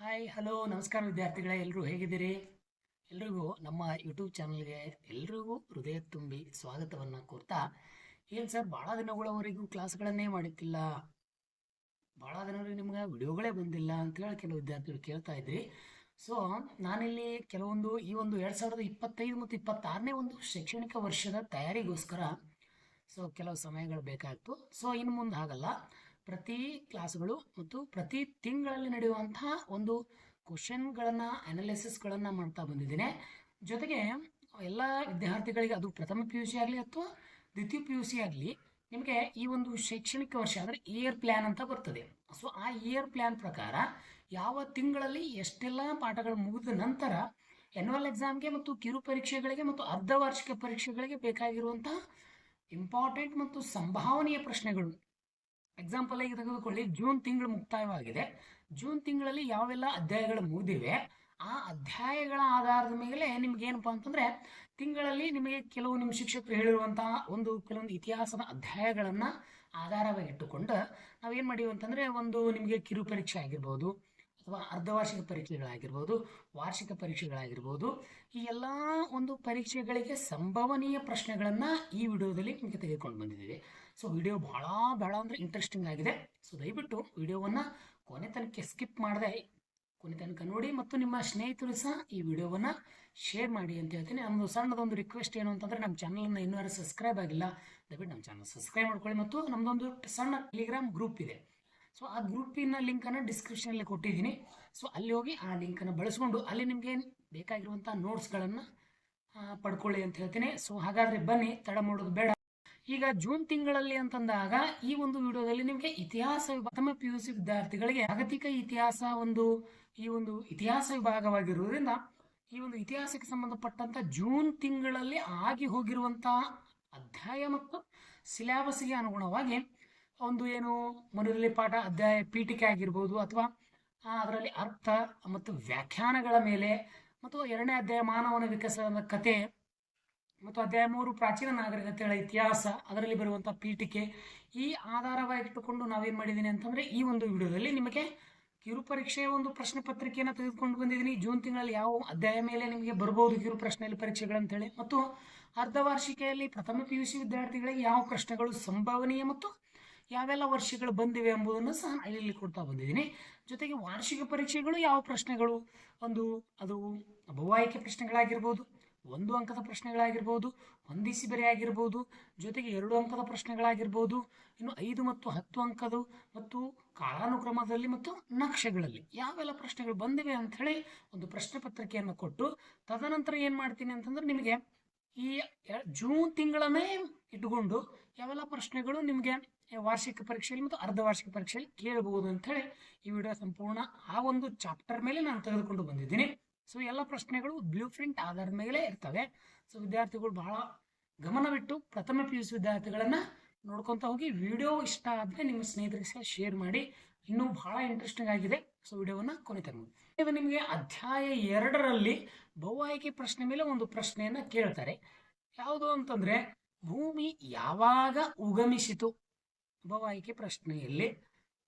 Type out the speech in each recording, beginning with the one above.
Hi hello ನಮಸ್ಕಾರ ವಿದ್ಯಾರ್ಥಿಗಳೇ, ಎಲ್ಲರೂ ಹೇಗಿದ್ದೀರಿ? ಎಲ್ರಿಗೂ ನಮ್ಮ ಯೂಟ್ಯೂಬ್ ಚಾನಲ್ಗೆ ಎಲ್ರಿಗೂ ಹೃದಯ ತುಂಬಿ ಸ್ವಾಗತವನ್ನು ಕೋರ್ತಾ, ಏನು ಸರ್ ಭಾಳ ದಿನಗಳವರೆಗೂ ಕ್ಲಾಸ್ಗಳನ್ನೇ ಮಾಡಿತ್ತಿಲ್ಲ, ಭಾಳ ದಿನವರೆಗೂ ನಿಮ್ಗೆ ವಿಡಿಯೋಗಳೇ ಬಂದಿಲ್ಲ ಅಂತೇಳಿ ಕೆಲವು ವಿದ್ಯಾರ್ಥಿಗಳು ಕೇಳ್ತಾ ಇದ್ರಿ. ಸೊ ನಾನಿಲ್ಲಿ ಕೆಲವೊಂದು ಈ ಒಂದು 2025 ಮತ್ತು 26ನೇ ಒಂದು ಶೈಕ್ಷಣಿಕ ವರ್ಷದ ತಯಾರಿಗೋಸ್ಕರ ಕೆಲವು ಸಮಯಗಳು ಬೇಕಾಯಿತು. ಇನ್ನು ಮುಂದೆ ಹಾಗಲ್ಲ, ಪ್ರತಿ ಕ್ಲಾಸ್ಗಳು ಮತ್ತು ಪ್ರತಿ ತಿಂಗಳಲ್ಲಿ ನಡೆಯುವಂತಹ ಒಂದು ಕ್ವಶನ್ಗಳನ್ನು ಅನಾಲಿಸಿಸ್ಗಳನ್ನು ಮಾಡ್ತಾ ಬಂದಿದ್ದೇನೆ. ಜೊತೆಗೆ ಎಲ್ಲ ವಿದ್ಯಾರ್ಥಿಗಳಿಗೆ, ಅದು ಪ್ರಥಮ ಪಿ ಯು ಸಿ ಆಗಲಿ ಅಥವಾ ದ್ವಿತೀಯ ಪಿ ಯು ಸಿ ಆಗಲಿ, ನಿಮಗೆ ಈ ಒಂದು ಶೈಕ್ಷಣಿಕ ವರ್ಷ ಅಂದರೆ ಇಯರ್ ಪ್ಲ್ಯಾನ್ ಅಂತ ಬರ್ತದೆ. ಆ ಇಯರ್ ಪ್ಲ್ಯಾನ್ ಪ್ರಕಾರ ಯಾವ ತಿಂಗಳಲ್ಲಿ ಎಷ್ಟೆಲ್ಲ ಪಾಠಗಳು ಮುಗಿದ ನಂತರ ಆ್ಯನ್ಯುವಲ್ ಎಕ್ಸಾಮ್ಗೆ ಮತ್ತು ಕಿರು ಪರೀಕ್ಷೆಗಳಿಗೆ ಮತ್ತು ಅರ್ಧವಾರ್ಷಿಕ ಪರೀಕ್ಷೆಗಳಿಗೆ ಬೇಕಾಗಿರುವಂತಹ ಇಂಪಾರ್ಟೆಂಟ್ ಮತ್ತು ಸಂಭಾವನೀಯ ಪ್ರಶ್ನೆಗಳು. ಎಕ್ಸಾಂಪಲ್ ಆಗಿ ತೆಗೆದುಕೊಳ್ಳಿ, ಜೂನ್ ತಿಂಗಳು ಮುಕ್ತಾಯವಾಗಿದೆ. ಜೂನ್ ತಿಂಗಳಲ್ಲಿ ಯಾವೆಲ್ಲ ಅಧ್ಯಾಯಗಳು ಮುಗಿದಿವೆ, ಆ ಅಧ್ಯಾಯಗಳ ಆಧಾರದ ಮೇಲೆ ನಿಮ್ಗೇನಪ್ಪ ಅಂತಂದರೆ ತಿಂಗಳಲ್ಲಿ ನಿಮಗೆ ಕೆಲವು ನಿಮ್ಮ ಶಿಕ್ಷಕರು ಹೇಳಿರುವಂತಹ ಕೆಲವೊಂದು ಇತಿಹಾಸದ ಅಧ್ಯಾಯಗಳನ್ನು ಆಧಾರವಾಗಿಟ್ಟುಕೊಂಡು ನಾವೇನು ಮಾಡೀವಿ ಅಂತಂದರೆ, ಒಂದು ನಿಮಗೆ ಕಿರು ಪರೀಕ್ಷೆ ಆಗಿರ್ಬೋದು ಅಥವಾ ಅರ್ಧವಾರ್ಷಿಕ ಪರೀಕ್ಷೆಗಳಾಗಿರ್ಬೋದು, ವಾರ್ಷಿಕ ಪರೀಕ್ಷೆಗಳಾಗಿರ್ಬೋದು, ಈ ಎಲ್ಲ ಒಂದು ಪರೀಕ್ಷೆಗಳಿಗೆ ಸಂಭವನೀಯ ಪ್ರಶ್ನೆಗಳನ್ನು ಈ ವಿಡಿಯೋದಲ್ಲಿ ನಿಮಗೆ ತೆಗೆದುಕೊಂಡು ಬಂದಿದ್ದೀವಿ. ವಿಡಿಯೋ ಭಾಳ ಅಂದರೆ ಇಂಟ್ರೆಸ್ಟಿಂಗ್ ಆಗಿದೆ. ದಯವಿಟ್ಟು ವಿಡಿಯೋವನ್ನು ಕೊನೆ ತನಕ ಸ್ಕಿಪ್ ಮಾಡದೆ ಕೊನೆ ತನಕ ನೋಡಿ ಮತ್ತು ನಿಮ್ಮ ಸ್ನೇಹಿತರು ಸಹ ಈ ವಿಡಿಯೋವನ್ನು ಶೇರ್ ಮಾಡಿ ಅಂತ ಹೇಳ್ತೀನಿ. ನಮ್ಮದು ಸಣ್ಣದೊಂದು ರಿಕ್ವೆಸ್ಟ್ ಏನು ಅಂತಂದರೆ, ನಮ್ಮ ಚಾನಲನ್ನು ಇನ್ನೂ ಯಾರು ಸಬ್ಸ್ಕ್ರೈಬ್ ಆಗಿಲ್ಲ, ದಯವಿಟ್ಟು ನಮ್ಮ ಚಾನಲ್ ಸಬ್ಸ್ಕ್ರೈಬ್ ಮಾಡ್ಕೊಳ್ಳಿ. ಮತ್ತು ನಮ್ಮದೊಂದು ಸಣ್ಣ ಟೆಲಿಗ್ರಾಮ್ ಗ್ರೂಪ್ ಇದೆ. ಆ ಗ್ರೂಪಿನ ಲಿಂಕನ್ನು ಡಿಸ್ಕ್ರಿಪ್ಷನಲ್ಲಿ ಕೊಟ್ಟಿದ್ದೀನಿ. ಅಲ್ಲಿ ಹೋಗಿ ಆ ಲಿಂಕನ್ನು ಬಳಸ್ಕೊಂಡು ಅಲ್ಲಿ ನಿಮಗೆ ಬೇಕಾಗಿರುವಂಥ ನೋಟ್ಸ್ಗಳನ್ನು ಪಡ್ಕೊಳ್ಳಿ ಅಂತ ಹೇಳ್ತೀನಿ. ಹಾಗಾದರೆ ಬನ್ನಿ, ತಡ ಮಾಡೋದು ಬೇಡ. ಈಗ ಜೂನ್ ತಿಂಗಳಲ್ಲಿ ಅಂತಂದಾಗ ಈ ಒಂದು ವಿಡಿಯೋದಲ್ಲಿ ನಿಮಗೆ ಇತಿಹಾಸ ಪ್ರಥಮ ಪಿ ಯು ಸಿ ವಿದ್ಯಾರ್ಥಿಗಳಿಗೆ ಜಾಗತಿಕ ಇತಿಹಾಸ ಈ ಒಂದು ಇತಿಹಾಸ ವಿಭಾಗವಾಗಿರುವುದರಿಂದ ಈ ಒಂದು ಇತಿಹಾಸಕ್ಕೆ ಸಂಬಂಧಪಟ್ಟಂಥ ಜೂನ್ ತಿಂಗಳಲ್ಲಿ ಆಗಿ ಹೋಗಿರುವಂತಹ ಅಧ್ಯಾಯ ಮತ್ತು ಸಿಲೆಬಸ್ಗೆ ಅನುಗುಣವಾಗಿ ಏನು ಮೊದಲನೇ ಪಾಠ ಅಧ್ಯಾಯ ಪೀಠಿಕೆ ಆಗಿರ್ಬೋದು, ಅಥವಾ ಅದರಲ್ಲಿ ಅರ್ಥ ಮತ್ತು ವ್ಯಾಖ್ಯಾನಗಳ ಮೇಲೆ, ಮತ್ತು ಎರಡನೇ ಅಧ್ಯಾಯ ಮಾನವನ ವಿಕಾಸದ ಕತೆ, ಮತ್ತು ಅಧ್ಯಾಯ 3 ಪ್ರಾಚೀನ ನಾಗರಿಕತೆಗಳ ಇತಿಹಾಸ, ಅದರಲ್ಲಿ ಬರುವಂಥ ಪೀಠಿಕೆ, ಈ ಆಧಾರವಾಗಿಟ್ಟುಕೊಂಡು ನಾವೇನು ಮಾಡಿದ್ದೀನಿ ಅಂತಂದರೆ ಈ ಒಂದು ವಿಡಿಯೋದಲ್ಲಿ ನಿಮಗೆ ಕಿರು ಪರೀಕ್ಷೆಯ ಒಂದು ಪ್ರಶ್ನೆ ಪತ್ರಿಕೆಯನ್ನು ತೆಗೆದುಕೊಂಡು ಬಂದಿದ್ದೀನಿ. ಜೂನ್ ತಿಂಗಳಲ್ಲಿ ಯಾವ ಅಧ್ಯಾಯ ಮೇಲೆ ನಿಮಗೆ ಬರ್ಬೋದು ಕಿರು ಪ್ರಶ್ನೆಯಲ್ಲಿ ಪರೀಕ್ಷೆಗಳಂತೇಳಿ, ಮತ್ತು ಅರ್ಧವಾರ್ಷಿಕೆಯಲ್ಲಿ ಪ್ರಥಮ ಪಿ ಯು ಸಿ ವಿದ್ಯಾರ್ಥಿಗಳಿಗೆ ಯಾವ ಪ್ರಶ್ನೆಗಳು ಸಂಭವನೀಯ ಮತ್ತು ಯಾವೆಲ್ಲ ವರ್ಷಗಳು ಬಂದಿವೆ ಎಂಬುದನ್ನು ಸಹ ಇಲ್ಲಿ ಕೊಡ್ತಾ ಬಂದಿದ್ದೀನಿ. ಜೊತೆಗೆ ವಾರ್ಷಿಕ ಪರೀಕ್ಷೆಗಳು ಯಾವ ಪ್ರಶ್ನೆಗಳು, ಅದು ಬಹು ಆಯ್ಕೆ ಪ್ರಶ್ನೆಗಳಾಗಿರ್ಬೋದು, 1 ಅಂಕದ ಪ್ರಶ್ನೆಗಳಾಗಿರ್ಬೋದು, ಹೊಂದಿಸಿ ಬರೆ ಆಗಿರ್ಬೋದು, ಜೊತೆಗೆ 2 ಅಂಕದ ಪ್ರಶ್ನೆಗಳಾಗಿರ್ಬೋದು, ಇನ್ನು 5 ಮತ್ತು 10 ಅಂಕದು, ಮತ್ತು ಕಾಲಾನುಕ್ರಮದಲ್ಲಿ ಮತ್ತು ನಕ್ಷೆಗಳಲ್ಲಿ ಯಾವೆಲ್ಲ ಪ್ರಶ್ನೆಗಳು ಬಂದಿವೆ ಅಂಥೇಳಿ ಒಂದು ಪ್ರಶ್ನೆ ಪತ್ರಿಕೆಯನ್ನು ಕೊಟ್ಟು, ತದನಂತರ ಏನು ಮಾಡ್ತೀನಿ ಅಂತಂದ್ರೆ ನಿಮಗೆ ಈ ಜೂನ್ ತಿಂಗಳನ್ನೇ ಇಟ್ಟುಕೊಂಡು ಯಾವೆಲ್ಲ ಪ್ರಶ್ನೆಗಳು ನಿಮಗೆ ವಾರ್ಷಿಕ ಪರೀಕ್ಷೆಯಲ್ಲಿ ಮತ್ತು ಅರ್ಧವಾರ್ಷಿಕ ಪರೀಕ್ಷೆಯಲ್ಲಿ ಕೇಳಬಹುದು ಅಂಥೇಳಿ ಈ ವಿಡಿಯೋ ಸಂಪೂರ್ಣ ಆ ಒಂದು ಚಾಪ್ಟರ್ ಮೇಲೆ ನಾನು ತೆಗೆದುಕೊಂಡು ಬಂದಿದ್ದೀನಿ. ಎಲ್ಲ ಪ್ರಶ್ನೆಗಳು ಬ್ಲೂ ಪ್ರಿಂಟ್ ಆಧಾರದ ಮೇಲೆ ಇರ್ತವೆ. ವಿದ್ಯಾರ್ಥಿಗಳು ಬಹಳ ಗಮನವಿಟ್ಟು ಪ್ರಥಮ ಪಿ ಯು ಸಿ ವಿದ್ಯಾರ್ಥಿಗಳನ್ನು ನೋಡ್ಕೊತ ಹೋಗಿ. ವಿಡಿಯೋ ಇಷ್ಟ ಆದರೆ ನಿಮ್ಮ ಸ್ನೇಹಿತರಿಗೆ ಸಹ ಶೇರ್ ಮಾಡಿ. ಇನ್ನೂ ಬಹಳ ಇಂಟ್ರೆಸ್ಟಿಂಗ್ ಆಗಿದೆ. ವಿಡಿಯೋವನ್ನು ಕೊನೆ ತನಕ ನಿಮಗೆ ಅಧ್ಯಾಯ 2ರಲ್ಲಿ ಬಹು ಆಯ್ಕೆ ಪ್ರಶ್ನೆ ಮೇಲೆ ಒಂದು ಪ್ರಶ್ನೆಯನ್ನು ಕೇಳ್ತಾರೆ. ಯಾವುದು ಅಂತಂದರೆ, ಭೂಮಿ ಯಾವಾಗ ಉಗಮಿಸಿತು? ಬಹು ಆಯ್ಕೆ ಪ್ರಶ್ನೆಯಲ್ಲಿ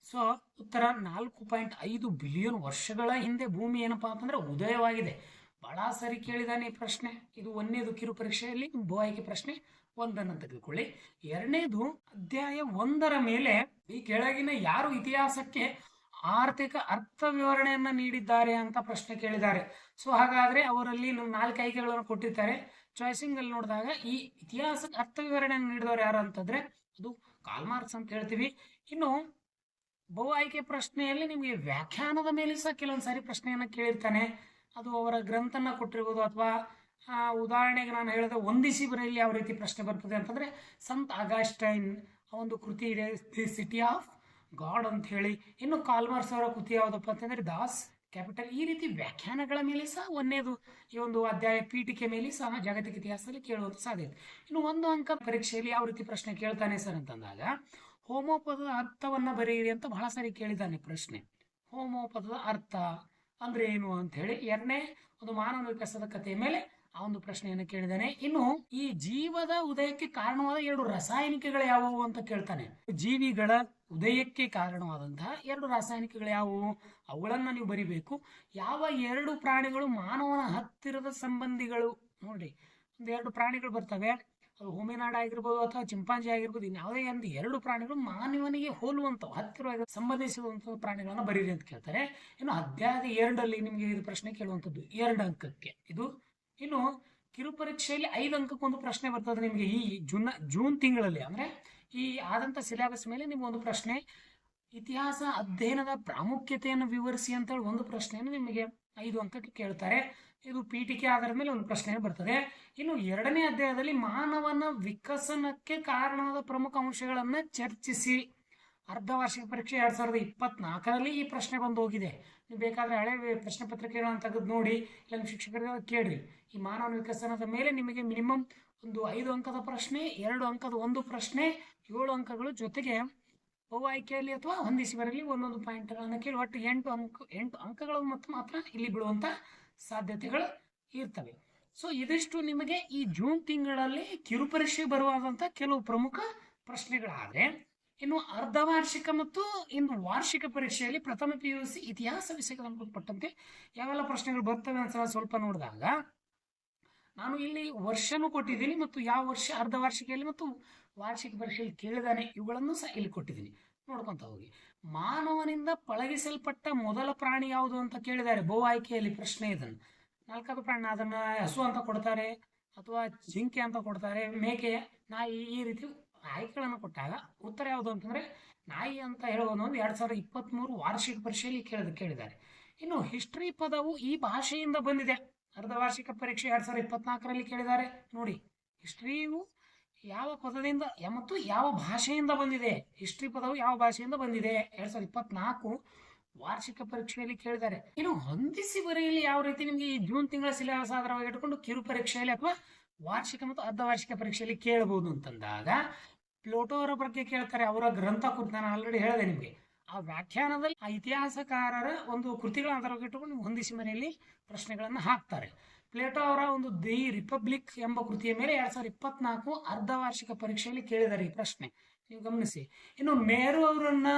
ಉತ್ತರ 4.5 ಬಿಲಿಯನ್ ವರ್ಷಗಳ ಹಿಂದೆ ಭೂಮಿ ಏನಪ್ಪಾ ಅಂತಂದ್ರೆ ಉದಯವಾಗಿದೆ. ಬಹಳ ಸರಿ ಕೇಳಿದಾನೆ ಈ ಪ್ರಶ್ನೆ. ಇದು 1ನೇದು ಕಿರು ಪರೀಕ್ಷೆಯಲ್ಲಿ ಬಹು ಆಯ್ಕೆ ಪ್ರಶ್ನೆ 1ಅನ್ನು ತೆಗೆದುಕೊಳ್ಳಿ. 2ನೇದು ಅಧ್ಯಾಯ 1ರ ಮೇಲೆ ಈ ಕೆಳಗಿನ ಯಾರು ಇತಿಹಾಸಕ್ಕೆ ಆರ್ಥಿಕ ಅರ್ಥ ವಿವರಣೆಯನ್ನ ನೀಡಿದ್ದಾರೆ ಅಂತ ಪ್ರಶ್ನೆ ಕೇಳಿದ್ದಾರೆ. ಹಾಗಾದ್ರೆ ಅವರಲ್ಲಿ 4 ಆಯ್ಕೆಗಳನ್ನು ಕೊಟ್ಟಿರ್ತಾರೆ. ಚಾಯ್ಸಿಂಗ್ ಅಲ್ಲಿ ನೋಡಿದಾಗ ಈ ಇತಿಹಾಸಕ್ಕೆ ಅರ್ಥ ವಿವರಣೆಯನ್ನು ನೀಡಿದವರು ಯಾರು ಅಂತಂದ್ರೆ ಅದು ಕಾರ್ಲ್ ಮಾರ್ಕ್ಸ್ ಅಂತ ಹೇಳ್ತೀವಿ. ಇನ್ನು ಬಹು ಆಯ್ಕೆ ಪ್ರಶ್ನೆಯಲ್ಲಿ ನಿಮಗೆ ವ್ಯಾಖ್ಯಾನದ ಮೇಲೆ ಸಹ ಕೆಲವೊಂದು ಸಾರಿ ಪ್ರಶ್ನೆಯನ್ನು ಕೇಳಿರ್ತಾನೆ. ಅದು ಅವರ ಗ್ರಂಥನ ಕೊಟ್ಟಿರ್ಬೋದು, ಅಥವಾ ಉದಾಹರಣೆಗೆ ನಾನು ಹೇಳಿದ ಹೊಂದಿಸಿ ಬರೆಯಲ್ಲಿ ಯಾವ ರೀತಿ ಪ್ರಶ್ನೆ ಬರ್ತದೆ ಅಂತಂದರೆ, ಸಂತ್ ಅಗಸ್ಟೈನ್ ಒಂದು ಕೃತಿ ಇದೆ, ದಿ ಸಿಟಿ ಆಫ್ ಗಾಡ್ ಅಂತ ಹೇಳಿ. ಇನ್ನು ಕಾರ್ಲ್ ಮಾರ್ಕ್ಸ್ ಅವರ ಕೃತಿ ಯಾವುದಪ್ಪ ಅಂತಂದರೆ ದಾಸ್ ಕ್ಯಾಪಿಟಲ್. ಈ ರೀತಿ ವ್ಯಾಖ್ಯಾನಗಳ ಮೇಲೆ ಸಹ 1ನೇದು ಈ ಒಂದು ಅಧ್ಯಾಯ ಪೀಠಿಕೆ ಮೇಲೆ ಸಹ ಜಾಗತಿಕ ಇತಿಹಾಸದಲ್ಲಿ ಕೇಳುವಂಥ ಸಾಧ್ಯತೆ. ಇನ್ನು 1 ಅಂಕ ಪರೀಕ್ಷೆಯಲ್ಲಿ ಯಾವ ರೀತಿ ಪ್ರಶ್ನೆ ಕೇಳ್ತಾನೆ ಸರ್ ಅಂತಂದಾಗ, ಹೋಮೋ ಪದದ ಅರ್ಥವನ್ನು ಬರೆಯಿರಿ ಅಂತ ಬಹಳ ಸಾರಿ ಕೇಳಿದ್ದಾನೆ ಪ್ರಶ್ನೆ. ಹೋಮೋ ಪದದ ಅರ್ಥ ಅಂದ್ರೆ ಏನು ಅಂತ ಹೇಳಿ. 2ನೇ ಒಂದು ಮಾನವ ವಿಕಾಸದ ಕಥೆಯ ಮೇಲೆ ಆ ಒಂದು ಪ್ರಶ್ನೆಯನ್ನು ಕೇಳಿದ್ದಾನೆ. ಇನ್ನು ಈ ಜೀವದ ಉದಯಕ್ಕೆ ಕಾರಣವಾದ 2 ರಾಸಾಯನಿಕಗಳು ಯಾವುವು ಅಂತ ಕೇಳ್ತಾನೆ. ಜೀವಿಗಳ ಉದಯಕ್ಕೆ ಕಾರಣವಾದಂತಹ 2 ರಾಸಾಯನಿಕಗಳು ಯಾವುವು, ಅವುಗಳನ್ನ ನೀವು ಬರಿಬೇಕು. ಯಾವ 2 ಪ್ರಾಣಿಗಳು ಮಾನವನ ಹತ್ತಿರದ ಸಂಬಂಧಿಗಳು? ನೋಡಿ, ಒಂದು 2 ಪ್ರಾಣಿಗಳು ಬರ್ತವೆ, ಅದು ಹೋಮಿನಾಡ್ ಆಗಿರ್ಬೋದು ಅಥವಾ ಚಿಂಪಾಂಜಿ ಆಗಿರ್ಬೋದು, ಇನ್ಯಾವುದೇ ಒಂದು 2 ಪ್ರಾಣಿಗಳು ಮಾನವನಿಗೆ ಹೋಲುವಂಥವು, ಹತ್ತಿರವಾಗಿ ಸಂಬಂಧಿಸುವಂತಹ ಪ್ರಾಣಿಗಳನ್ನ ಬರೀರಿ ಅಂತ ಕೇಳ್ತಾರೆ. ಇನ್ನು ಅಧ್ಯಾಯದ 2 ನಿಮಗೆ ಇದು ಪ್ರಶ್ನೆ ಕೇಳುವಂಥದ್ದು 2 ಅಂಕಕ್ಕೆ ಇದು. ಇನ್ನು ಕಿರುಪರೀಕ್ಷೆಯಲ್ಲಿ 5 ಅಂಕಕ್ಕೆ ಒಂದು ಪ್ರಶ್ನೆ ಬರ್ತದೆ ನಿಮಗೆ ಈ ಜೂನ್ ತಿಂಗಳಲ್ಲಿ. ಅಂದ್ರೆ ಈ ಆದಂತ ಸಿಲೆಬಸ್ ಮೇಲೆ ನಿಮ್ಗೆ ಒಂದು ಪ್ರಶ್ನೆ, ಇತಿಹಾಸ ಅಧ್ಯಯನದ ಪ್ರಾಮುಖ್ಯತೆಯನ್ನು ವಿವರಿಸಿ ಅಂತ ಹೇಳಿ ಒಂದು ಪ್ರಶ್ನೆಯನ್ನು ನಿಮಗೆ 5 ಅಂಕಕ್ಕೆ ಕೇಳ್ತಾರೆ. ಇದು ಪೀಠಿಕೆ ಆಧಾರದ ಮೇಲೆ ಒಂದು ಪ್ರಶ್ನೆ ಬರ್ತದೆ. ಇನ್ನು 2ನೇ ಅಧ್ಯಾಯದಲ್ಲಿ ಮಾನವನ ವಿಕಸನಕ್ಕೆ ಕಾರಣವಾದ ಪ್ರಮುಖ ಅಂಶಗಳನ್ನ ಚರ್ಚಿಸಿ. ಅರ್ಧವಾರ್ಷಿಕ ಪರೀಕ್ಷೆ 2024ರಲ್ಲಿ ಈ ಪ್ರಶ್ನೆ ಬಂದು ಹೋಗಿದೆ. ನೀವು ಬೇಕಾದ್ರೆ ಹಳೆ ಪ್ರಶ್ನೆ ಪತ್ರಿಕೆಗಳನ್ನು ತೆಗೆದು ನೋಡಿ, ಇಲ್ಲ ನಿಮ್ಮ ಶಿಕ್ಷಕರಿಗೆ ಕೇಳ್ರಿ. ಈ ಮಾನವನ ವಿಕಸನದ ಮೇಲೆ ನಿಮಗೆ ಮಿನಿಮಮ್ ಒಂದು 5 ಅಂಕದ ಪ್ರಶ್ನೆ, 2 ಅಂಕದ ಒಂದು ಪ್ರಶ್ನೆ, 7 ಅಂಕಗಳು, ಜೊತೆಗೆ ಬಹು ಆಯ್ಕೆಯಲ್ಲಿ ಅಥವಾ ಹೊಂದಿಸಿ ಬರಲಿ ಒಂದೊಂದು ಪಾಯಿಂಟ್ಗಳನ್ನ ಕೇಳಿ ಒಟ್ಟು 8 ಅಂಕಗಳು ಮಾತ್ರ ಇಲ್ಲಿ ಬೀಳುವಂತ ಸಾಧ್ಯತೆಗಳು ಇರ್ತವೆ. ಸೊ ಇದಿಷ್ಟು ನಿಮಗೆ ಈ ಜೂನ್ ತಿಂಗಳಲ್ಲಿ ಕಿರುಪರೀಕ್ಷೆ ಬರುವಾದಂಥ ಕೆಲವು ಪ್ರಮುಖ ಪ್ರಶ್ನೆಗಳಾದರೆ, ಇನ್ನು ಅರ್ಧವಾರ್ಷಿಕ ಮತ್ತು ಇನ್ನು ವಾರ್ಷಿಕ ಪರೀಕ್ಷೆಯಲ್ಲಿ ಪ್ರಥಮ PUC ಇತಿಹಾಸ ವಿಷಯಕ್ಕೆ ಸಂಬಂಧಪಟ್ಟಂತೆ ಯಾವೆಲ್ಲ ಪ್ರಶ್ನೆಗಳು ಬರ್ತವೆ ಅಂತ ಸ್ವಲ್ಪ ನೋಡಿದಾಗ, ನಾನು ಇಲ್ಲಿ ವರ್ಷನೂ ಕೊಟ್ಟಿದ್ದೀನಿ ಮತ್ತು ಯಾವ ವರ್ಷ ಅರ್ಧವಾರ್ಷಿಕೆಯಲ್ಲಿ ಮತ್ತು ವಾರ್ಷಿಕ ಪರೀಕ್ಷೆಯಲ್ಲಿ ಕೇಳಿದಾನೆ ಇವುಗಳನ್ನು ಸಹ ಇಲ್ಲಿ ಕೊಟ್ಟಿದ್ದೀನಿ, ನೋಡ್ಕೊಂತ ಹೋಗಿ. ಮಾನವನಿಂದ ಪಳಗಿಸಲ್ಪಟ್ಟ ಮೊದಲ ಪ್ರಾಣಿ ಯಾವುದು ಅಂತ ಕೇಳಿದ್ದಾರೆ ಬಹು ಆಯ್ಕೆಯಲ್ಲಿ ಪ್ರಶ್ನೆ. ಇದನ್ನು 4ನೇ ಪ್ರಾಣಿ, ಅದನ್ನ ಹಸು ಅಂತ ಕೊಡ್ತಾರೆ ಅಥವಾ ಜಿಂಕೆ ಅಂತ ಕೊಡ್ತಾರೆ, ಮೇಕೆ, ನಾಯಿ, ಈ ರೀತಿ ಆಯ್ಕೆಗಳನ್ನು ಕೊಟ್ಟಾಗ ಉತ್ತರ ಯಾವುದು ಅಂತಂದ್ರೆ ನಾಯಿ ಅಂತ ಹೇಳೋದು 2023 ವಾರ್ಷಿಕ ಪರೀಕ್ಷೆಯಲ್ಲಿ ಕೇಳಿದ್ದಾರೆ. ಇನ್ನು ಹಿಸ್ಟ್ರಿ ಪದವು ಈ ಭಾಷೆಯಿಂದ ಬಂದಿದೆ. ಅರ್ಧವಾರ್ಷಿಕ ಪರೀಕ್ಷೆ 2024ರಲ್ಲಿ ಕೇಳಿದ್ದಾರೆ. ನೋಡಿ, ಹಿಸ್ಟ್ರಿಯು ಯಾವ ಪದದಿಂದ ಮತ್ತು ಯಾವ ಭಾಷೆಯಿಂದ ಬಂದಿದೆ, ಹಿಸ್ಟ್ರಿ ಪದವು ಯಾವ ಭಾಷೆಯಿಂದ ಬಂದಿದೆ 2024 ವಾರ್ಷಿಕ ಪರೀಕ್ಷೆಯಲ್ಲಿ ಕೇಳಿದ್ದಾರೆ. ಇನ್ನು ಹೊಂದಿಸಿ ಬರೆಯಲಿ ಯಾವ ರೀತಿ ನಿಮಗೆ ಈ ಜೂನ್ ತಿಂಗಳ ಸಿಲೆಬಸ್ ಆಧಾರವಾಗಿ ಇಟ್ಟುಕೊಂಡು ಕಿರು ಪರೀಕ್ಷೆಯಲ್ಲಿ ಅಥವಾ ವಾರ್ಷಿಕ ಮತ್ತು ಅರ್ಧವಾರ್ಷಿಕ ಪರೀಕ್ಷೆಯಲ್ಲಿ ಕೇಳಬಹುದು ಅಂತಂದಾಗ, ಪ್ಲೂಟೋ ಅವರ ಬಗ್ಗೆ ಕೇಳ್ತಾರೆ. ಅವರ ಗ್ರಂಥ ಕುರಿತು ನಾನು ಆಲ್ರೆಡಿ ಹೇಳಿದೆ ನಿಮಗೆ. ಆ ವ್ಯಾಖ್ಯಾನದಲ್ಲಿ ಆ ಇತಿಹಾಸಕಾರರ ಒಂದು ಕೃತಿಗಳ ಆಧಾರವಾಗಿ ಇಟ್ಟುಕೊಂಡು ಹೊಂದಿಸಿ ಮನೆಯಲ್ಲಿ ಪ್ರಶ್ನೆಗಳನ್ನು ಹಾಕ್ತಾರೆ. ಪ್ಲೇಟೋ ಅವರ ಒಂದು ದಿ ರಿಪಬ್ಲಿಕ್ ಎಂಬ ಕೃತಿಯ ಮೇಲೆ 2024 ಅರ್ಧವಾರ್ಷಿಕ ಪರೀಕ್ಷೆಯಲ್ಲಿ ಕೇಳಿದ್ದಾರೆ ಈ ಪ್ರಶ್ನೆ, ನೀವು ಗಮನಿಸಿ. ಇನ್ನು ನೆಹರು ಅವರನ್ನ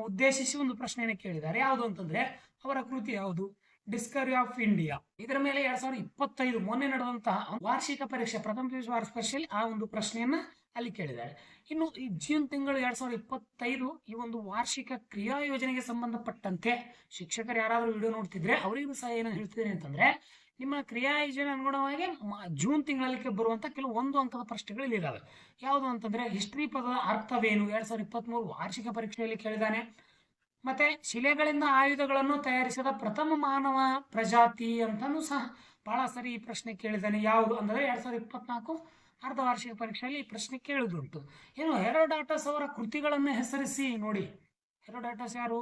ಉದ್ದೇಶಿಸಿ ಒಂದು ಪ್ರಶ್ನೆಯನ್ನು ಕೇಳಿದ್ದಾರೆ. ಯಾವುದು ಅಂತಂದ್ರೆ ಅವರ ಕೃತಿ ಯಾವುದು, ಡಿಸ್ಕವರಿ ಆಫ್ ಇಂಡಿಯಾ. ಇದರ ಮೇಲೆ 2025 ಮೊನ್ನೆ ನಡೆದಂತಹ ವಾರ್ಷಿಕ ಪರೀಕ್ಷೆ, ಪ್ರಥಮ PUC ವಾರ್ಷಿಕ ಪರೀಕ್ಷೆಯಲ್ಲಿ ಆ ಒಂದು ಪ್ರಶ್ನೆಯನ್ನ ಅಲ್ಲಿ ಕೇಳಿದ್ದಾರೆ. ಇನ್ನು ಈ ಜೂನ್ ತಿಂಗಳು 2025 ಈ ಒಂದು ವಾರ್ಷಿಕ ಕ್ರಿಯಾ ಯೋಜನೆಗೆ ಸಂಬಂಧಪಟ್ಟಂತೆ ಶಿಕ್ಷಕರು ಯಾರಾದರೂ ವಿಡಿಯೋ ನೋಡ್ತಿದ್ರೆ ಅವರಿಗೂ ಸಹ ಏನು ಹೇಳ್ತಿದ್ದೀನಿ ಅಂತಂದ್ರೆ, ನಿಮ್ಮ ಕ್ರಿಯಾ ಯೋಜನೆ ಅನುಗುಣವಾಗಿ ಜೂನ್ ತಿಂಗಳಲ್ಲಿ ಬರುವಂತ ಕೆಲವು 1 ಅಂಕದ ಪ್ರಶ್ನೆಗಳು ಇಲ್ಲಿದ್ದಾವೆ. ಯಾವುದು ಅಂತಂದ್ರೆ ಹಿಸ್ಟ್ರಿ ಪದದ ಅರ್ಥವೇನು 2023 ವಾರ್ಷಿಕ ಪರೀಕ್ಷೆಯಲ್ಲಿ ಕೇಳಿದ್ದಾನೆ. ಮತ್ತೆ ಶಿಲೆಗಳಿಂದ ಆಯುಧಗಳನ್ನು ತಯಾರಿಸಿದ ಪ್ರಥಮ ಮಾನವ ಪ್ರಜಾತಿ ಅಂತಾನು ಸಹ ಬಹಳ ಸರಿ ಈ ಪ್ರಶ್ನೆ ಕೇಳಿದ್ದಾನೆ. ಯಾವುದು ಅಂದ್ರೆ 2024 ಅರ್ಧವಾರ್ಷಿಕ ಪರೀಕ್ಷೆಯಲ್ಲಿ ಈ ಪ್ರಶ್ನೆ ಕೇಳುದುಂಟು. ಏನು ಹೆರೋಡಾಟಸ್ ಅವರ ಕೃತಿಗಳನ್ನು ಹೆಸರಿಸಿ. ನೋಡಿ, ಹೆರೋಡಾಟಸ್ ಯಾರು,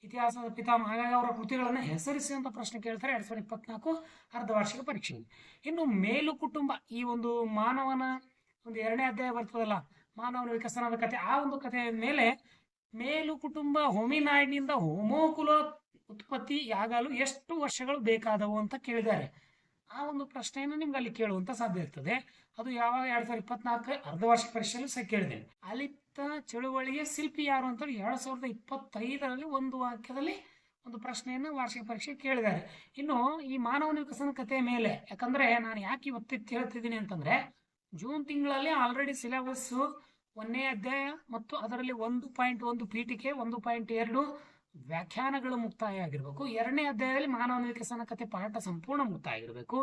ಇತಿಹಾಸದ ಪಿತಾಮಹ, ಹಾಗಾಗಿ ಅವರ ಕೃತಿಗಳನ್ನು ಹೆಸರಿಸಿ ಅಂತ ಪ್ರಶ್ನೆ ಕೇಳ್ತಾರೆ 2024 ಅರ್ಧವಾರ್ಷಿಕ ಪರೀಕ್ಷೆಯಲ್ಲಿ. ಇನ್ನು ಮೇಲು ಕುಟುಂಬ, ಈ ಒಂದು ಮಾನವನ ಒಂದು 2ನೇ ಅಧ್ಯಾಯ ಬರ್ತದಲ್ಲ, ಮಾನವನ ವಿಕಸನದ ಕಥೆ, ಆ ಒಂದು ಕಥೆಯ ಮೇಲೆ ಮೇಲು ಕುಟುಂಬ ಹೋಮಿನಾಯ್ಡ್ನಿಂದ ಹೋಮೋಕುಲ ಉತ್ಪತ್ತಿಯಾಗಲು ಎಷ್ಟು ವರ್ಷಗಳು ಬೇಕಾದವು ಅಂತ ಕೇಳಿದ್ದಾರೆ. ಆ ಒಂದು ಪ್ರಶ್ನೆಯನ್ನು ನಿಮ್ಗೆ ಅಲ್ಲಿ ಕೇಳುವಂತ ಸಾಧ್ಯ ಇರ್ತದೆ. ಅದು ಯಾವಾಗ 2024 ಅರ್ಧವಾರ್ಷಿಕ ಪರೀಕ್ಷೆಯಲ್ಲಿ ಸಹ ಕೇಳಿದ್ದೇನೆ. ಅಲಿಪ್ತ ಚಳುವಳಿಯ ಶಿಲ್ಪಿ ಯಾರು ಅಂತ 2025ರಲ್ಲಿ ಒಂದು ವಾಕ್ಯದಲ್ಲಿ ಒಂದು ಪ್ರಶ್ನೆಯನ್ನು ವಾರ್ಷಿಕ ಪರೀಕ್ಷೆ ಕೇಳಿದ್ದಾರೆ. ಇನ್ನು ಈ ಮಾನವನ ವಿಕಸನ ಕಥೆಯ ಮೇಲೆ, ಯಾಕಂದ್ರೆ ನಾನು ಯಾಕೆ ಇವತ್ತಿತ್ತು ಹೇಳ್ತಿದ್ದೀನಿ ಅಂತಂದ್ರೆ, ಜೂನ್ ತಿಂಗಳಲ್ಲಿ ಆಲ್ರೆಡಿ ಸಿಲೆಬಸ್ 1ನೇ ಅಧ್ಯಾಯ ಮತ್ತು ಅದರಲ್ಲಿ 1.1 ಪೀಠಿಕೆ, 1.2 ವ್ಯಾಖ್ಯಾನಗಳು ಮುಕ್ತಾಯ ಆಗಿರಬೇಕು. 2ನೇ ಅಧ್ಯಾಯದಲ್ಲಿ ಮಾನವನ ವಿಕಸನ ಕಥೆ ಪಾಠ ಸಂಪೂರ್ಣ ಮುಕ್ತಾಯ ಆಗಿರಬೇಕು.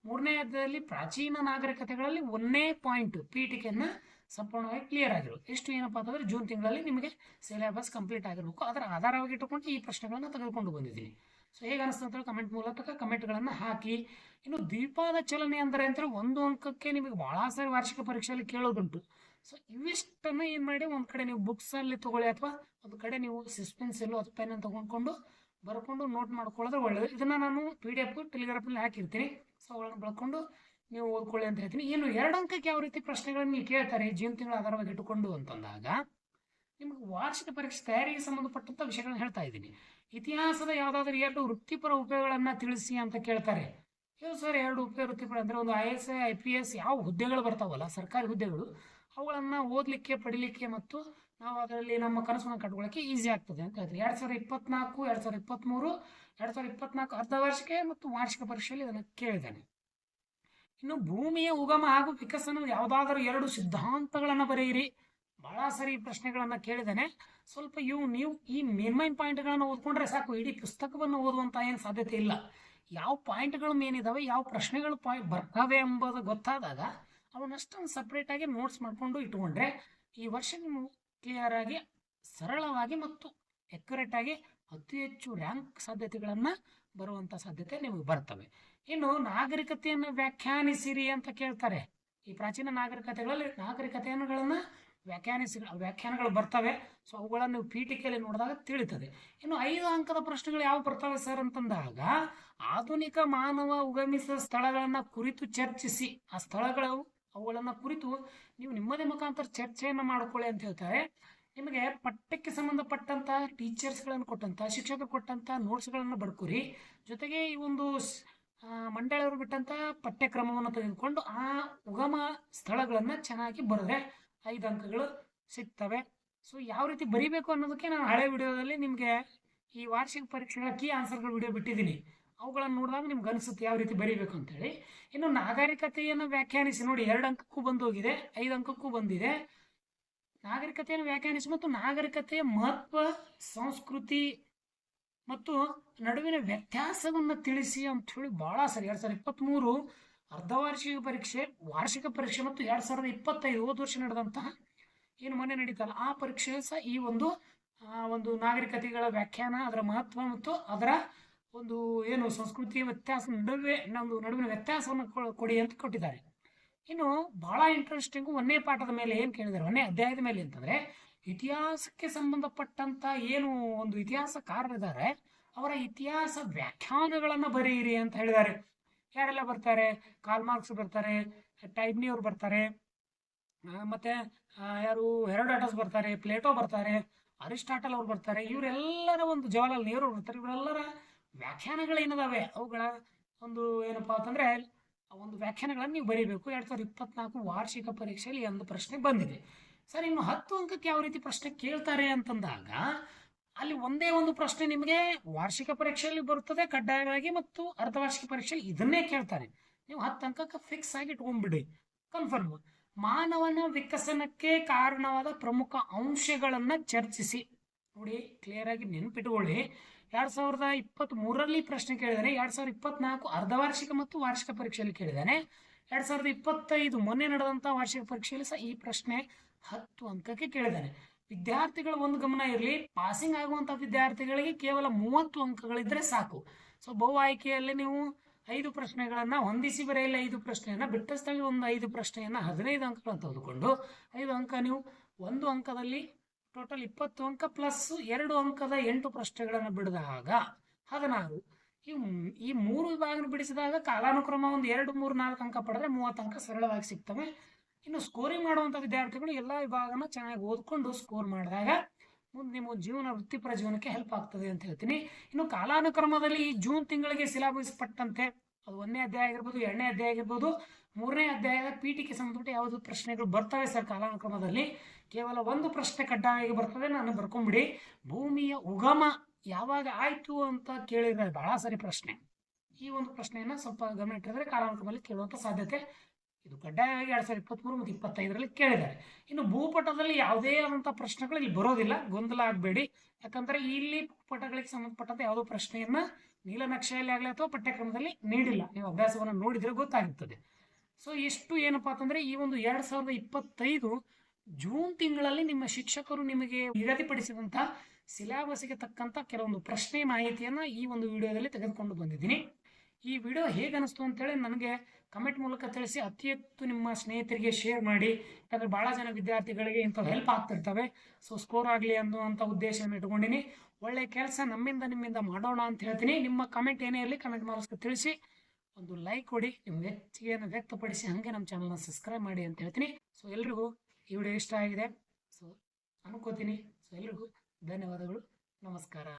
3ನೇ ಅಧ್ಯಾಯದಲ್ಲಿ ಪ್ರಾಚೀನ ನಾಗರಿಕತೆಗಳಲ್ಲಿ 1ನೇ ಪಾಯಿಂಟ್ ಪೀಠಿಕೆಯನ್ನ ಸಂಪೂರ್ಣವಾಗಿ ಕ್ಲಿಯರ್ ಆಗಿರುತ್ತೆ. ಎಷ್ಟು ಏನಪ್ಪಾ ಅಂತಂದ್ರೆ ಜೂನ್ ತಿಂಗಳಲ್ಲಿ ನಿಮಗೆ ಸಿಲೆಬಸ್ ಕಂಪ್ಲೀಟ್ ಆಗಿರಬೇಕು. ಅದರ ಆಧಾರವಾಗಿ ಇಟ್ಟುಕೊಂಡು ಈ ಪ್ರಶ್ನೆಗಳನ್ನ ತೆಗೆದುಕೊಂಡು ಬಂದಿದ್ದೀನಿ. ಸೊ ಹೇಗೆ ಅನಿಸ್ತು ಅಂತ ಕಮೆಂಟ್ ಮೂಲಕ ಕಮೆಂಟ್ಗಳನ್ನ ಹಾಕಿ. ಇನ್ನು ದ್ವಿಪಾದ ಚಲನೆ ಅಂದರೆ ಅಂತ 1 ಅಂಕಕ್ಕೆ ನಿಮಗೆ ಬಹಳ ಸಾರಿ ವಾರ್ಷಿಕ ಪರೀಕ್ಷೆಯಲ್ಲಿ ಕೇಳೋದುಂಟು. ಸೊ ಇವಿಷ್ಟನ್ನ ಏನ್ ಮಾಡಿ ಒಂದ್ ಕಡೆ ನೀವು ಬುಕ್ಸ್ ಅಲ್ಲಿ ತಗೊಳ್ಳಿ, ಅಥವಾ ಒಂದು ಕಡೆ ನೀವು ಪೆನ್ಸಿಲ್ ಅಥವಾ ಪೆನ್ ತಗೊಂಡ್ಕೊಂಡು ಬರ್ಕೊಂಡು ನೋಟ್ ಮಾಡ್ಕೊಳ್ಳೋದ್ರೆ ಒಳ್ಳೇದು. ಇದನ್ನ ನಾನು PDF ಟೆಲಿಗ್ರಾಫಲ್ಲಿ ಹಾಕಿರ್ತೀನಿ. ಸೊ ಅವುಗಳನ್ನ ಬಳಕೊಂಡು ನೀವು ಓದ್ಕೊಳ್ಳಿ ಅಂತ ಹೇಳ್ತೀನಿ. ಇನ್ನು 2 ಅಂಕಕ್ಕೆ ಯಾವ ರೀತಿ ಪ್ರಶ್ನೆಗಳನ್ನ ನೀವು ಕೇಳ್ತಾರೆ ಜೂನ್ ತಿಂಗಳ ಆಧಾರವಾಗಿ ಇಟ್ಟುಕೊಂಡು ಅಂತಂದಾಗ, ನಿಮ್ಗೆ ವಾರ್ಷಿಕ ಪರೀಕ್ಷೆ ತಯಾರಿಗೆ ಸಂಬಂಧಪಟ್ಟಂತ ವಿಷಯಗಳನ್ನ ಹೇಳ್ತಾ ಇದ್ದೀನಿ. ಇತಿಹಾಸದ ಯಾವ್ದಾದ್ರು 2 ವೃತ್ತಿಪರ ಉಪಯೋಗಗಳನ್ನ ತಿಳಿಸಿ ಅಂತ ಕೇಳ್ತಾರೆ. ಇದು ಸರ್ 2 ಉಪವೃತ್ತಿಗಳು ಅಂದರೆ ಒಂದು IAS IPS ಯಾವ ಹುದ್ದೆಗಳು ಬರ್ತಾವಲ್ಲ ಸರ್ಕಾರಿ ಹುದ್ದೆಗಳು ಅವುಗಳನ್ನು ಓದಲಿಕ್ಕೆ ಪಡಿಲಿಕ್ಕೆ ಮತ್ತು ನಾವು ಅದರಲ್ಲಿ ನಮ್ಮ ಕನಸನ್ನು ಕಟ್ಕೊಳ್ಳೋಕ್ಕೆ ಈಸಿ ಆಗ್ತದೆ ಅಂತ ಹೇಳ್ತೀವಿ. 2024 2023 2024 ಅರ್ಧ ವಾರ್ಷಿಕ ಮತ್ತು ವಾರ್ಷಿಕ ಪರೀಕ್ಷೆಯಲ್ಲಿ ಇದನ್ನು ಕೇಳಿದ್ದಾನೆ. ಇನ್ನು ಭೂಮಿಯ ಉಗಮ ಹಾಗೂ ವಿಕಸನ ಯಾವುದಾದರೂ 2 ಸಿದ್ಧಾಂತಗಳನ್ನು ಬರೆಯಿರಿ. ಬಹಳ ಸರಿ ಪ್ರಶ್ನೆಗಳನ್ನು ಕೇಳಿದ್ದಾನೆ. ಸ್ವಲ್ಪ ನೀವು ಈ ಮೇನ್ ಪಾಯಿಂಟ್ಗಳನ್ನು ಓದ್ಕೊಂಡ್ರೆ ಸಾಕು, ಇಡೀ ಪುಸ್ತಕವನ್ನು ಓದುವಂಥ ಏನು ಸಾಧ್ಯತೆ ಇಲ್ಲ. ಯಾವ ಪಾಯಿಂಟ್ಗಳು ಮೇನ್ ಇದಾವೆ, ಯಾವ ಪ್ರಶ್ನೆಗಳು ಬರ್ತವೆ ಎಂಬುದು ಗೊತ್ತಾದಾಗ ಅವನ್ನಷ್ಟನ್ನು ಸಪ್ರೇಟಾಗಿ ನೋಟ್ಸ್ ಮಾಡಿಕೊಂಡು ಇಟ್ಕೊಂಡ್ರೆ ಈ ವರ್ಷ ನೀವು ಕ್ಲಿಯರ್ ಆಗಿ ಸರಳವಾಗಿ ಮತ್ತು ಅಕ್ಯುರೇಟ್ ಆಗಿ ಅತಿ ಹೆಚ್ಚು ರ್ಯಾಂಕ್ ಸಾಧ್ಯತೆಗಳನ್ನು ಬರುವಂಥ ಸಾಧ್ಯತೆ ನಿಮಗೆ ಬರ್ತವೆ. ಇನ್ನು ನಾಗರಿಕತೆಯನ್ನು ವ್ಯಾಖ್ಯಾನಿಸಿರಿ ಅಂತ ಕೇಳ್ತಾರೆ. ಈ ಪ್ರಾಚೀನ ನಾಗರಿಕತೆಗಳಲ್ಲಿ ನಾಗರಿಕತೆಗಳನ್ನು ವ್ಯಾಖ್ಯಾನಗಳು ಬರ್ತವೆ. ಸೊ ಅವುಗಳನ್ನು ನೀವು ಪೀಠಿಕೆಯಲ್ಲಿ ನೋಡಿದಾಗ ತಿಳಿತದೆ. ಇನ್ನು 5 ಅಂಕದ ಪ್ರಶ್ನೆಗಳು ಯಾವ ಬರ್ತವೆ ಸರ್ ಅಂತಂದಾಗ, ಆಧುನಿಕ ಮಾನವ ಉಗಮಿಸಿದ ಸ್ಥಳಗಳನ್ನು ಕುರಿತು ಚರ್ಚಿಸಿ. ಆ ಸ್ಥಳಗಳು ಅವುಗಳನ್ನು ಕುರಿತು ನೀವು ನಿಮ್ಮದೇ ಮುಖಾಂತರ ಚರ್ಚೆಯನ್ನು ಮಾಡಿಕೊಳ್ಳಿ ಅಂತ ಹೇಳ್ತಾರೆ. ನಿಮಗೆ ಪಠ್ಯಕ್ಕೆ ಸಂಬಂಧಪಟ್ಟಂಥ ಟೀಚರ್ಸ್ಗಳನ್ನು ಕೊಟ್ಟಂಥ ಶಿಕ್ಷಕರು ಕೊಟ್ಟಂಥ ನೋಟ್ಸ್ಗಳನ್ನು ಬರ್ಕೋರಿ. ಜೊತೆಗೆ ಈ ಒಂದು ಮಂಡಳಿಯವರು ಬಿಟ್ಟಂಥ ಪಠ್ಯಕ್ರಮವನ್ನು ತೆಗೆದುಕೊಂಡು ಆ ಉಗಮ ಸ್ಥಳಗಳನ್ನು ಚೆನ್ನಾಗಿ ಬರೆದ್ರೆ 5 ಅಂಕಗಳು ಸಿಗ್ತವೆ. ಸೊ ಯಾವ ರೀತಿ ಬರೀಬೇಕು ಅನ್ನೋದಕ್ಕೆ ನಾನು ಹಳೆ ವಿಡಿಯೋದಲ್ಲಿ ನಿಮಗೆ ಈ ವಾರ್ಷಿಕ ಪರೀಕ್ಷೆಗಳ ಕೀ ಆನ್ಸರ್ಗಳು ವಿಡಿಯೋ ಬಿಟ್ಟಿದ್ದೀನಿ. ಅವುಗಳನ್ನು ನೋಡಿದಾಗ ನಿಮ್ಗೆ ಅನಿಸುತ್ತೆ ಯಾವ ರೀತಿ ಬರೀಬೇಕು ಅಂತೇಳಿ. ಇನ್ನು ನಾಗರಿಕತೆಯನ್ನು ವ್ಯಾಖ್ಯಾನಿಸಿ ನೋಡಿ, 2 ಅಂಕಕ್ಕೂ ಬಂದೋಗಿದೆ, 5 ಅಂಕಕ್ಕೂ ಬಂದಿದೆ. ನಾಗರಿಕತೆಯನ್ನು ವ್ಯಾಖ್ಯಾನಿಸಿ ಮತ್ತು ನಾಗರಿಕತೆಯ ಮಹತ್ವ, ಸಂಸ್ಕೃತಿ ಮತ್ತು ನಡುವಿನ ವ್ಯತ್ಯಾಸವನ್ನು ತಿಳಿಸಿ ಅಂತ ಹೇಳಿ ಭಾಳ ಸರಿ. 2023 ಅರ್ಧವಾರ್ಷಿಕ ಪರೀಕ್ಷೆ, ವಾರ್ಷಿಕ ಪರೀಕ್ಷೆ ಮತ್ತು 2025 ಹೋದ ವರ್ಷ ನಡೆದಂತಹ ಏನು ಮೊನ್ನೆ ನಡೀತಲ್ಲ ಆ ಪರೀಕ್ಷೆ ಸಹ ಈ ಒಂದು ನಾಗರಿಕತೆಗಳ ವ್ಯಾಖ್ಯಾನ, ಅದರ ಮಹತ್ವ ಮತ್ತು ಅದರ ಒಂದು ಏನು ಸಂಸ್ಕೃತಿಯ ವ್ಯತ್ಯಾಸ ನಡುವಿನ ವ್ಯತ್ಯಾಸವನ್ನು ಕೊಡಿ ಅಂತ ಕೊಟ್ಟಿದ್ದಾರೆ. ಇನ್ನು ಬಹಳ ಇಂಟ್ರೆಸ್ಟಿಂಗು 1ನೇ ಪಾಠದ ಮೇಲೆ ಏನು ಕೇಳಿದ್ದಾರೆ, 1ನೇ ಅಧ್ಯಾಯದ ಮೇಲೆ ಅಂತಂದರೆ ಇತಿಹಾಸಕ್ಕೆ ಸಂಬಂಧಪಟ್ಟಂಥ ಏನು ಒಂದು ಇತಿಹಾಸಕಾರರಿದ್ದಾರೆ ಅವರ ಇತಿಹಾಸ ವ್ಯಾಖ್ಯಾನಗಳನ್ನು ಬರೆಯಿರಿ ಅಂತ ಹೇಳಿದ್ದಾರೆ. ಯಾರೆಲ್ಲ ಬರ್ತಾರೆ? ಕಾರ್ಲ್ ಮಾರ್ಕ್ಸ್ ಬರ್ತಾರೆ, ಟೈಬ್ನಿ ಅವರು ಬರ್ತಾರೆ, ಮತ್ತು ಯಾರು ಹೆರೋಡಾಟಸ್ ಬರ್ತಾರೆ, ಪ್ಲೇಟೋ ಬರ್ತಾರೆ, ಅರಿಸ್ಟಾಟಲ್ ಅವ್ರು ಬರ್ತಾರೆ. ಇವರೆಲ್ಲರ ಒಂದು ಜವಾಹರ್ಲಾಲ್ ನೆಹರು ಬರ್ತಾರೆ. ಇವರೆಲ್ಲರ ವ್ಯಾಖ್ಯಾನಗಳೇನಿದಾವೆ ಅವುಗಳ ಒಂದು ಏನಪ್ಪ ಅಂತಂದರೆ ಒಂದು ವ್ಯಾಖ್ಯಾನಗಳನ್ನು ನೀವು ಬರೀಬೇಕು. 2024 ವಾರ್ಷಿಕ ಪರೀಕ್ಷೆಯಲ್ಲಿ ಒಂದು ಪ್ರಶ್ನೆ ಬಂದಿದೆ ಸರ್. ಇನ್ನು 10 ಅಂಕಕ್ಕೆ ಯಾವ ರೀತಿ ಪ್ರಶ್ನೆ ಕೇಳ್ತಾರೆ ಅಂತಂದಾಗ ಅಲ್ಲಿ ಒಂದೇ ಒಂದು ಪ್ರಶ್ನೆ ನಿಮಗೆ ವಾರ್ಷಿಕ ಪರೀಕ್ಷೆಯಲ್ಲಿ ಬರುತ್ತದೆ ಕಡ್ಡಾಯವಾಗಿ, ಮತ್ತು ಅರ್ಧವಾರ್ಷಿಕ ಪರೀಕ್ಷೆಯಲ್ಲಿ ಇದನ್ನೇ ಕೇಳ್ತಾರೆ. ನೀವು 10 ಅಂಕಕ್ಕೆ ಫಿಕ್ಸ್ ಆಗಿ ಇಟ್ಕೊಂಡ್ಬಿಡಿ, ಕನ್ಫರ್ಮ್. ಮಾನವನ ವಿಕಸನಕ್ಕೆ ಕಾರಣವಾದ ಪ್ರಮುಖ ಅಂಶಗಳನ್ನು ಚರ್ಚಿಸಿ. ನೋಡಿ, ಕ್ಲಿಯರ್ ಆಗಿ ನೆನಪಿಟ್ಕೊಳ್ಳಿ. 2023ರಲ್ಲಿ ಪ್ರಶ್ನೆ ಕೇಳಿದ್ದಾನೆ, 2024 ಅರ್ಧವಾರ್ಷಿಕ ಮತ್ತು ವಾರ್ಷಿಕ ಪರೀಕ್ಷೆಯಲ್ಲಿ ಕೇಳಿದ್ದಾನೆ, 2025 ಮೊನ್ನೆ ನಡೆದಂಥ ವಾರ್ಷಿಕ ಪರೀಕ್ಷೆಯಲ್ಲಿ ಸಹ ಈ ಪ್ರಶ್ನೆ 10 ಅಂಕಕ್ಕೆ ಕೇಳಿದ್ದಾನೆ. ವಿದ್ಯಾರ್ಥಿಗಳ ಒಂದು ಗಮನ ಇರಲಿ, ಪಾಸಿಂಗ್ ಆಗುವಂಥ ವಿದ್ಯಾರ್ಥಿಗಳಿಗೆ ಕೇವಲ 30 ಅಂಕಗಳಿದ್ರೆ ಸಾಕು. ಸೊ ಬಹು ಆಯ್ಕೆಯಲ್ಲಿ ನೀವು 5 ಪ್ರಶ್ನೆಗಳನ್ನು ಹೊಂದಿಸಿ ಬರೆಯಲ್ಲ, 5 ಪ್ರಶ್ನೆಯನ್ನು ಬಿಟ್ಟ ಸ್ಥಳ ಒಂದು 5 ಪ್ರಶ್ನೆಯನ್ನು 15 ಅಂಕಗಳನ್ನು ತೆಗೆದುಕೊಂಡು 5 ಅಂಕ ನೀವು 1 ಅಂಕದಲ್ಲಿ ಟೋಟಲ್ 20 ಅಂಕ ಪ್ಲಸ್ 2 ಅಂಕದ 8 ಪ್ರಶ್ನೆಗಳನ್ನು ಬಿಡಿದಾಗ 16. ಈ 3 ವಿಭಾಗ ಬಿಡಿಸಿದಾಗ ಕಾಲಾನುಕ್ರಮ ಒಂದು 2, 3, 4 ಅಂಕ ಪಡೆದ್ರೆ 30 ಅಂಕ ಸರಳವಾಗಿ ಸಿಗ್ತವೆ. ಇನ್ನು ಸ್ಕೋರಿಂಗ್ ಮಾಡುವಂಥ ವಿದ್ಯಾರ್ಥಿಗಳು ಎಲ್ಲ ವಿಭಾಗನ ಚೆನ್ನಾಗಿ ಓದ್ಕೊಂಡು ಸ್ಕೋರ್ ಮಾಡಿದಾಗ ಮುಂದೆ ನಿಮ್ಮ ಜೀವನ ವೃತ್ತಿಪರ ಜೀವನಕ್ಕೆ ಹೆಲ್ಪ್ ಆಗ್ತದೆ ಅಂತ ಹೇಳ್ತೀನಿ. ಇನ್ನು ಕಾಲಾನುಕ್ರಮದಲ್ಲಿ ಈ ಜೂನ್ ತಿಂಗಳಿಗೆ ಸಿಲೆಬಸ್ ಪಟ್ಟಂತೆ ಅದು 1ನೇ ಅಧ್ಯಾಯ ಆಗಿರ್ಬೋದು, 2ನೇ ಅಧ್ಯಾಯ ಆಗಿರ್ಬೋದು, 3ನೇ ಅಧ್ಯಾಯದ ಪೀಠಿಕೆ ಸಂಬಂಧಪಟ್ಟ ಯಾವುದು ಪ್ರಶ್ನೆಗಳು ಬರ್ತವೆ ಸರ್ ಕಾಲಾನುಕ್ರಮದಲ್ಲಿ. ಕೇವಲ ಒಂದು ಪ್ರಶ್ನೆ ಕಡ್ಡಾಯವಾಗಿ ಬರ್ತದೆ, ನಾನು ಬರ್ಕೊಂಬಿಡಿ. ಭೂಮಿಯ ಉಗಮ ಯಾವಾಗ ಆಯಿತು ಅಂತ ಕೇಳಿದ್ರೆ ಭಾಳ ಸರಿ ಪ್ರಶ್ನೆ. ಈ ಒಂದು ಪ್ರಶ್ನೆಯನ್ನು ಸ್ವಲ್ಪ ಗಮನ ಇಟ್ಟಿದ್ರೆ ಕಾಲಾನುಕ್ರಮದಲ್ಲಿ ಕೇಳುವಂಥ ಸಾಧ್ಯತೆ ಇದು ಕಡ್ಡಾಯವಾಗಿ 2023 ಮತ್ತು 2025ರಲ್ಲಿ ಕೇಳಿದ್ದಾರೆ. ಇನ್ನು ಭೂಪಟದಲ್ಲಿ ಯಾವುದೇ ಆದಂಥ ಪ್ರಶ್ನೆಗಳು ಇಲ್ಲಿ ಬರೋದಿಲ್ಲ, ಗೊಂದಲ ಆಗಬೇಡಿ. ಯಾಕಂದರೆ ಇಲ್ಲಿ ಭೂಪಟಗಳಿಗೆ ಸಂಬಂಧಪಟ್ಟಂತೆ ಯಾವುದೋ ಪ್ರಶ್ನೆಯನ್ನು ನೀಲನಕ್ಷೆಯಲ್ಲಿ ಆಗಲಿ ಅಥವಾ ಪಠ್ಯಕ್ರಮದಲ್ಲಿ ನೀಡಿಲ್ಲ. ನೀವು ಅಭ್ಯಾಸವನ್ನು ನೋಡಿದರೆ ಗೊತ್ತಾಗುತ್ತದೆ. ಸೊ ಇಷ್ಟು ಏನಪ್ಪ ಅಂತಂದರೆ ಈ ಒಂದು 2025 ಜೂನ್ ತಿಂಗಳಲ್ಲಿ ನಿಮ್ಮ ಶಿಕ್ಷಕರು ನಿಮಗೆ ನಿಗದಿಪಡಿಸಿದಂಥ ಸಿಲೆಬಸ್ಗೆ ತಕ್ಕಂಥ ಕೆಲವೊಂದು ಪ್ರಶ್ನೆ ಮಾಹಿತಿಯನ್ನು ಈ ಒಂದು ವಿಡಿಯೋದಲ್ಲಿ ತೆಗೆದುಕೊಂಡು ಬಂದಿದ್ದೀನಿ. ಈ ವಿಡಿಯೋ ಹೇಗೆ ಅನಿಸ್ತು ಅಂತೇಳಿ ನನಗೆ ಕಮೆಂಟ್ ಮೂಲಕ ತಿಳಿಸಿ. ಅತಿ ಹೆಚ್ಚು ನಿಮ್ಮ ಸ್ನೇಹಿತರಿಗೆ ಶೇರ್ ಮಾಡಿ, ಯಾಕಂದರೆ ಭಾಳ ಜನ ವಿದ್ಯಾರ್ಥಿಗಳಿಗೆ ಇಂಥವು ಹೆಲ್ಪ್ ಆಗ್ತಿರ್ತವೆ. ಸೊ ಸ್ಕೋರ್ ಆಗಲಿ ಅನ್ನುವಂಥ ಉದ್ದೇಶವನ್ನು ಇಟ್ಕೊಂಡಿನಿ. ಒಳ್ಳೆಯ ಕೆಲಸ ನಮ್ಮಿಂದ ನಿಮ್ಮಿಂದ ಮಾಡೋಣ ಅಂತ ಹೇಳ್ತೀನಿ. ನಿಮ್ಮ ಕಮೆಂಟ್ ಏನೇ ಇರಲಿ ಕಮೆಂಟ್ ಮೂಲಕ ತಿಳಿಸಿ, ಒಂದು ಲೈಕ್ ಕೊಡಿ, ನಿಮ್ಮ ಮೆಚ್ಚುಗೆಯನ್ನು ವ್ಯಕ್ತಪಡಿಸಿ, ಹಾಗೆ ನಮ್ಮ ಚಾನಲ್ನ ಸಬ್ಸ್ಕ್ರೈಬ್ ಮಾಡಿ ಅಂತ ಹೇಳ್ತೀನಿ. ಸೊ ಎಲ್ರಿಗೂ ಈ ವಿಡಿಯೋ ಇಷ್ಟ ಆಗಿದೆ ಸೊ ಅನ್ಕೋತೀನಿ. ಸೊ ಎಲ್ರಿಗೂ ಧನ್ಯವಾದಗಳು, ನಮಸ್ಕಾರ.